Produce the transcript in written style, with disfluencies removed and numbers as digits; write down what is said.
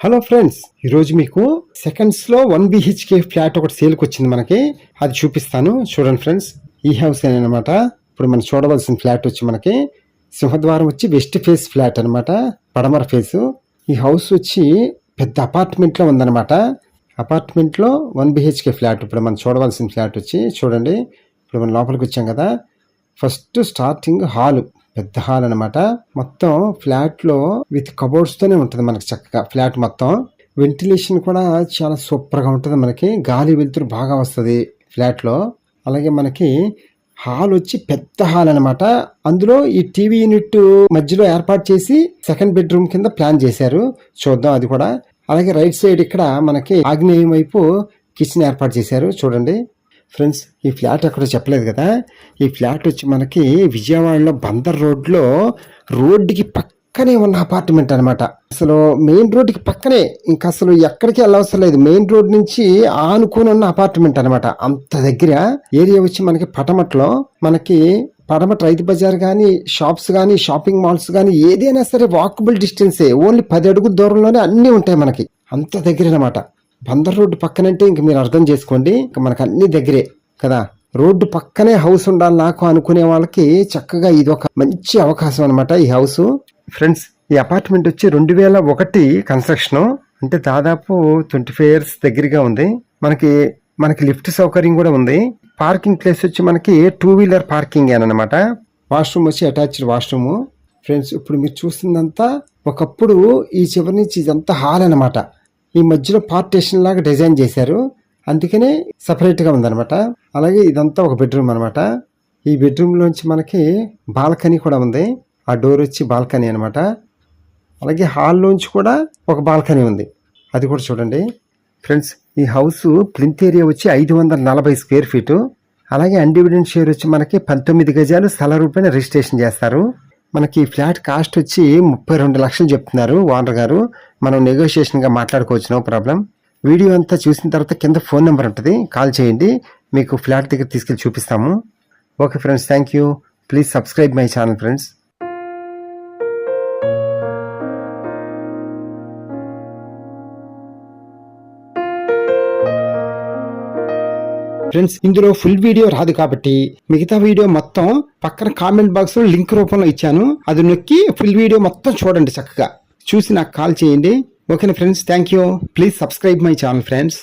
Hello friends, ఈరోజు మీకు సెకండ్స్లో 1 BHK ఫ్లాట్ ఒకటి సేల్కి వచ్చింది. మనకి అది చూపిస్తాను చూడండి ఫ్రెండ్స్. ఈ హౌస్ అనమాట. ఇప్పుడు మనం చూడవలసిన ఫ్లాట్ వచ్చి మనకి సింహద్వారం వచ్చి వెస్ట్ ఫేస్ ఫ్లాట్ అనమాట, పడమర ఫేసు. ఈ హౌస్ వచ్చి పెద్ద అపార్ట్మెంట్లో ఉందన్నమాట. అపార్ట్మెంట్లో 1 BHK ఫ్లాట్. ఇప్పుడు మనం చూడవలసిన ఫ్లాట్ వచ్చి చూడండి. ఇప్పుడు మనం లోపలికి వచ్చాం కదా. ఫస్ట్ స్టార్టింగ్ హాలు, పెద్ద హాల్ అనమాట. మొత్తం ఫ్లాట్ లో విత్ కబోర్డ్స్ తోనే ఉంటుంది మనకి చక్కగా ఫ్లాట్ మొత్తం. వెంటిలేషన్ కూడా చాలా సూపర్ గా ఉంటుంది. మనకి గాలి వెలుతురు బాగా వస్తుంది ఫ్లాట్ లో. అలాగే మనకి హాల్ వచ్చి పెద్ద హాల్ అనమాట. అందులో ఈ టీవీ యూనిట్ మధ్యలో ఏర్పాటు చేసి సెకండ్ బెడ్రూమ్ కింద ప్లాన్ చేశారు. చూద్దాం అది కూడా. అలాగే రైట్ సైడ్ ఇక్కడ మనకి ఆగ్నేయం వైపు కిచెన్ ఏర్పాటు చేశారు. చూడండి ఫ్రెండ్స్, ఈ ఫ్లాట్ ఎక్కడో చెప్పలేదు కదా. ఈ ఫ్లాట్ వచ్చి మనకి విజయవాడలో బందర్ రోడ్లో రోడ్డుకి పక్కనే ఉన్న అపార్ట్మెంట్ అనమాట. అసలు మెయిన్ రోడ్డుకి పక్కనే, ఇంకా అసలు ఎక్కడికి వెళ్ళవసరం లేదు. మెయిన్ రోడ్ నుంచి ఆనుకొని ఉన్న అపార్ట్మెంట్ అనమాట. అంత దగ్గర ఏరియా వచ్చి మనకి పటమట్లో, మనకి పడమట రైతు బజార్ కానీ, షాప్స్ కానీ, షాపింగ్ మాల్స్ కానీ ఏదైనా సరే వాకబుల్ డిస్టెన్సే. ఓన్లీ 10 అడుగుల దూరంలోనే అన్నీ ఉంటాయి మనకి. అంత దగ్గర అనమాట. బందర్ రోడ్డు పక్కనంటే ఇంక మీరు అర్థం చేసుకోండి, ఇంక మనకు అన్ని దగ్గరే కదా. రోడ్డు పక్కనే హౌస్ ఉండాలి నాకు అనుకునే వాళ్ళకి చక్కగా ఇది ఒక మంచి అవకాశం అనమాట ఈ హౌస్. ఫ్రెండ్స్, ఈ అపార్ట్మెంట్ వచ్చి 2001 కన్స్ట్రక్షన్, అంటే దాదాపు 25 years దగ్గరగా ఉంది. మనకి లిఫ్ట్ సౌకర్యం కూడా ఉంది. పార్కింగ్ ప్లేస్ వచ్చి మనకి 2-wheeler పార్కింగ్ అనమాట. వాష్రూమ్ వచ్చి అటాచ్డ్ వాష్రూమ్. ఫ్రెండ్స్, ఇప్పుడు మీరు చూస్తుందంతా ఒకప్పుడు ఈ చివరి నుంచి ఇదంతా హాల్ అనమాట. ఈ మధ్యలో పార్టీషన్ లాగా డిజైన్ చేశారు, అందుకనే సపరేట్గా ఉందన్నమాట. అలాగే ఇదంతా ఒక బెడ్రూమ్ అనమాట. ఈ బెడ్రూమ్లోంచి మనకి బాల్కనీ కూడా ఉంది. ఆ డోర్ వచ్చి బాల్కనీ అనమాట. అలాగే హాల్లోంచి కూడా ఒక బాల్కనీ ఉంది, అది కూడా చూడండి. ఫ్రెండ్స్, ఈ హౌస్ ప్లింత్ ఏరియా వచ్చి 540 square feet. అలాగే అన్డివిడెంట్ షేర్ వచ్చి మనకి 19 గజాలు స్థల రూపాయన రిజిస్ట్రేషన్ చేస్తారు. మనకి ఫ్లాట్ కాస్ట్ వచ్చి 32 లక్షలు చెప్తున్నారు ఓనర్ గారు. మనం నెగోషియేషన్గా మాట్లాడుకోవచ్చు, నో ప్రాబ్లం. వీడియో అంతా చూసిన తర్వాత కింద ఫోన్ నెంబర్ ఉంటుంది, కాల్ చేయండి, మీకు ఫ్లాట్ దగ్గర తీసుకెళ్ళి చూపిస్తాము. Okay friends, thank you. Please subscribe my channel friends. Friends, ఇందులో ఫుల్ వీడియో రాదు కాబట్టి మిగతా వీడియో మొత్తం పక్కన కామెంట్ బాక్స్ లో లింక్ రూపంలో ఇచ్చాను. అది నొక్కి ఫుల్ వీడియో మొత్తం చూడండి, చక్కగా చూసి నాకు కాల్ చేయండి. ఓకేనా friends, thank you. Please subscribe my channel friends.